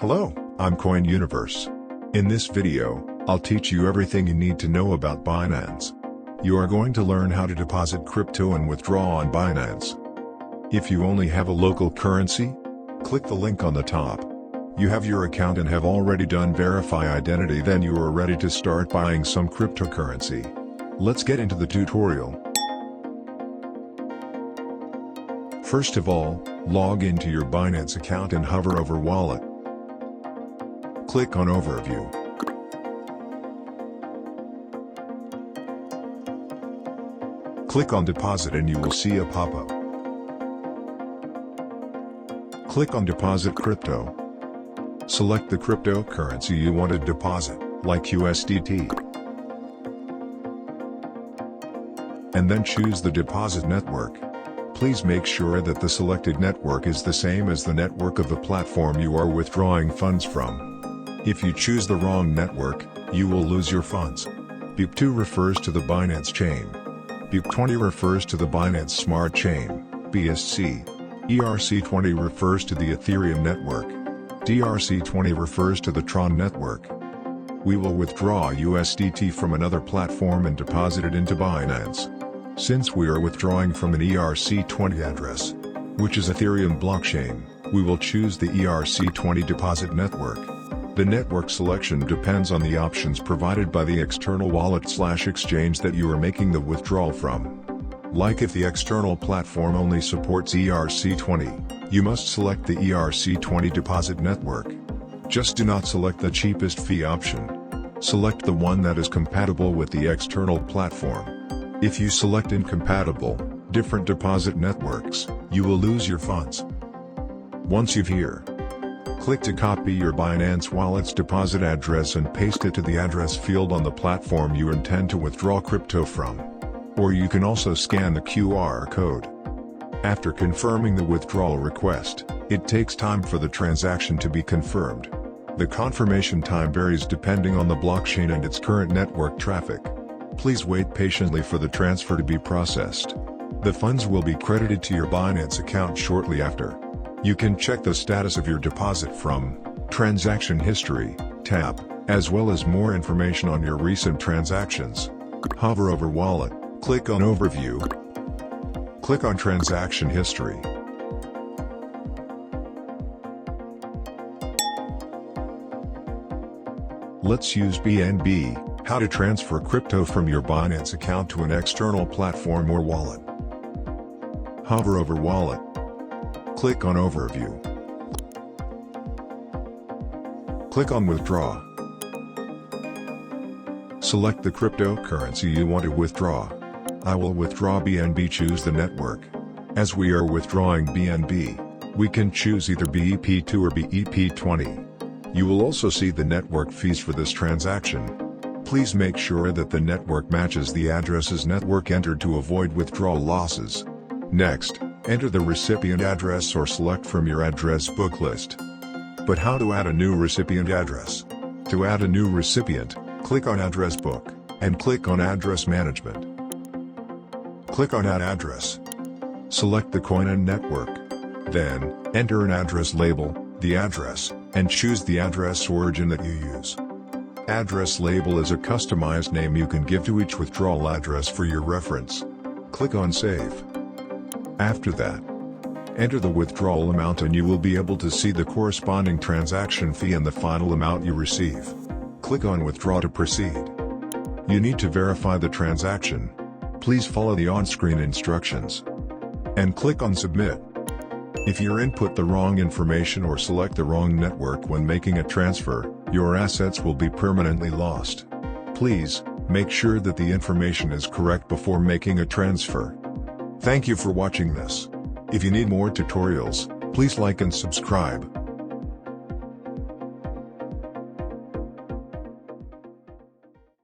Hello, I'm Coin유niverse. In this video, I'll teach you everything you need to know about Binance. You are going to learn how to deposit crypto and withdraw on Binance. If you only have a local currency, click the link on the top. You have your account and have already done verify identity, then you are ready to start buying some cryptocurrency. Let's get into the tutorial. First of all, log into your Binance account and hover over Wallet. Click on Overview. Click on Deposit and you will see a pop-up. Click on Deposit Crypto. Select the cryptocurrency you want to deposit, like USDT. And then choose the deposit network. Please make sure that the selected network is the same as the network of the platform you are withdrawing funds from. If you choose the wrong network, you will lose your funds. BIP2 refers to the Binance chain. BIP20 refers to the Binance Smart Chain, BSC. ERC20 refers to the Ethereum network. DRC20 refers to the Tron network. We will withdraw USDT from another platform and deposit it into Binance. Since we are withdrawing from an ERC20 address, which is Ethereum blockchain, we will choose the ERC20 deposit network. The network selection depends on the options provided by the external wallet/exchange that you are making the withdrawal from. Like if the external platform only supports ERC20, you must select the ERC20 deposit network. Just do not select the cheapest fee option. Select the one that is compatible with the external platform. If you select incompatible, different deposit networks, you will lose your funds. Once you've here, click to copy your Binance Wallet's deposit address and paste it to the address field on the platform you intend to withdraw crypto from. Or you can also scan the QR code. After confirming the withdrawal request, it takes time for the transaction to be confirmed. The confirmation time varies depending on the blockchain and its current network traffic. Please wait patiently for the transfer to be processed. The funds will be credited to your Binance account shortly after. You can check the status of your deposit from Transaction History tab, as well as more information on your recent transactions. Hover over Wallet, click on Overview, click on Transaction History. Let's use BNB, how to transfer crypto from your Binance account to an external platform or wallet. Hover over Wallet. Click on Overview. Click on Withdraw. Select the cryptocurrency you want to withdraw. I will withdraw BNB. Choose the network. As we are withdrawing BNB, we can choose either BIP2 or BIP20. You will also see the network fees for this transaction. Please make sure that the network matches the address's network entered to avoid withdrawal losses. Next, enter the recipient address or select from your address book list. But how to add a new recipient address? To add a new recipient, click on Address Book, and click on Address Management. Click on Add Address. Select the coin and network. Then, enter an address label, the address, and choose the address origin that you use. Address label is a customized name you can give to each withdrawal address for your reference. Click on Save. After that, enter the withdrawal amount and you will be able to see the corresponding transaction fee and the final amount you receive. Click on Withdraw to proceed. You need to verify the transaction. Please follow the on-screen instructions. And click on Submit. If you input the wrong information or select the wrong network when making a transfer, your assets will be permanently lost. Please, make sure that the information is correct before making a transfer. Thank you for watching this. If you need more tutorials, please like and subscribe.